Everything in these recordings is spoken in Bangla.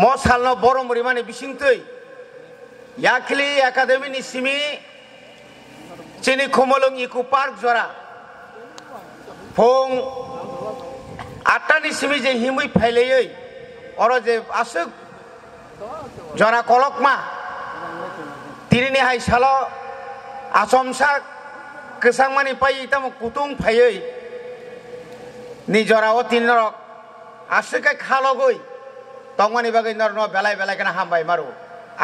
mo salno boro muri mani bisingtui yakli academy ni simi chini khomolong iku park jora phong 8টা ni simi je himui phailei oro je asuk jora kolokma tirini hai salo asomsa kesangmani pai itamu kutung phaiei ni jora o tinrok asukai khalogoi tongmani bagai norno belai belai kana hambai maru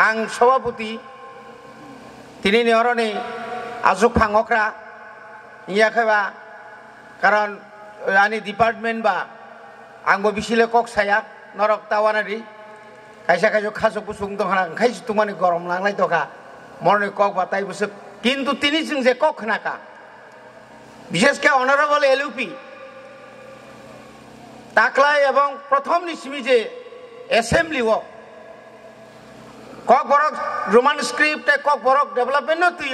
ang sabapati tinini oroni azuk phangokra iya khaba karon ani department ba angbo bisile kok saya norok tawanari kaisa kaisa khasuk pusung dong hana kaisa tumani gorom langlai toka morne kok batai busuk কিন্তু তিনি যে কক নাকা বিশেষ করে অনারেবল এলইউপি তাকলাই এবং প্রথম নিসিমি যে অ্যাসেম্বলি ও কক বরক রোমান স্ক্রিপ্ট কক বরক ডেভেলপমেন্ট তুই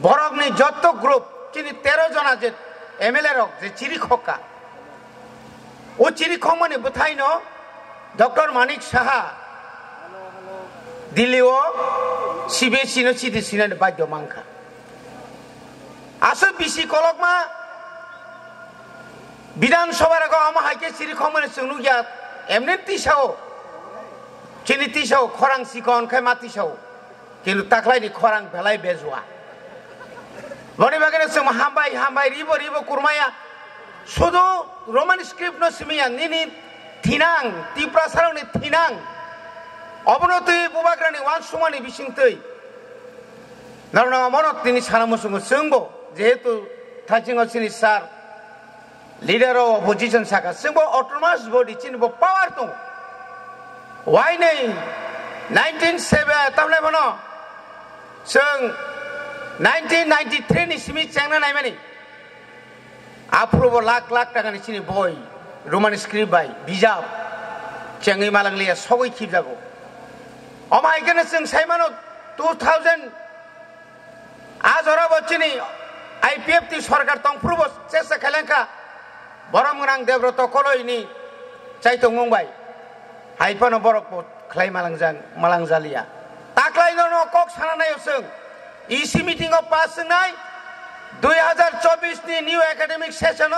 বরক নি যত গ্রুপ চিনি 13 জন আছে এমএলএ রক যে চিরি খকা ও চিরি খ মানে বথাইন doctor Manik Saha দিল্লিও CBSE no Sidi সিনানে বাদ্য মাংখা আসো বিসি কলকমা বিধানসভার আগে আমা হাইকে সিরি খমনে সুনু গিয়া এমনি তিসাও চিনি তিসাও খরাং সিকন খাই মাতিসাও কিন্তু তাকলাইনি খরাং ভেলাই বেজুয়া বনি বাগেনে সুম হামবাই হামবাই রিবো রিবো কুরমায়া শুধু রোমান স্ক্রিপ্ট নো সিমিয়া নিনি থিনাং ত্রিপুরা সারনি থিনাং অবনতি বুবাগ্রানি ওয়ান সুমানি বিসিংতই নরনা মনত তিনি সানামসুঙ্গ সঙ্গো যেহেতু থাচিং সিনি স্যার লিডার অফ অপোজিশন শাখা সঙ্গো অটোনমাস বডি চিনবো পাওয়ার তো ওয়াই নেই 1907 তাহলে বনো সং 1993 নি সিমি চ্যাংনা নাইমানি আপ্রুভ লাখ লাখ টাকা নি চিনি বই রোমান স্ক্রিপ্ট বাই বিজাব চ্যাংই মালাংলিয়া সবই খিপ যাবো অমাই কেন जों সাইমানো 2000 আজ ওরা বচ্চিনি আইপিএফ তি সরকার তংপ্রুব চেষ্টা খেলেঙ্কা বরমগ্রাং দেব্রত কলইনি চাইতং মুম্বাই হাইপানো বরক খ্লাই মালাংজালিয়া তাকলাইনো কক সানানাय जों ইসি মিটিং অফ পাস নাই 2024 नि নিউ একাডেমিক সেশন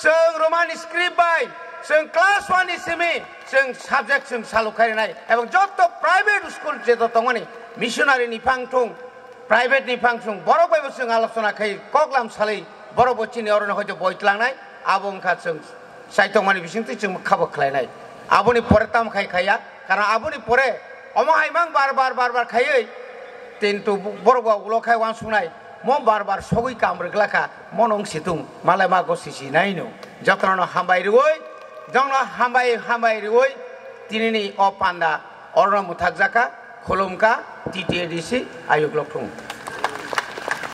जों রোমান স্ক্রিপ্ট বাই जों क्लास 1 नि सिमी जों साबजेक्ट जों सालुखारिनाय এবং যত প্রাইভেট স্কুল যেত তংমানি মিশনারি नि फांथुं प्राइवेट नि फांथुं बरक बायबो जों आलोचना खाय कगलाम सालै बरक बच्चिनि अरन हयतो बयतलांनाय आबंखा जों साइतंमानि बिसिंति जों खाबो खलायनाय आबुनि परे ताम खायखाया कारण आबुनि परे अमहायमां बार बार खायै किन्तु बरगआव उलखाय वान सुनाय मो बार बार सगै कामरगलाखा मनং सितुं मालाय मा गसिसि नायनो जतरनो हामबाय रुय जोंनो हामबाय रुय तिनिनि अ पान्दा अरन मुथाक जाका खुलुमका टिटिएडिसि आयुग्लक थुं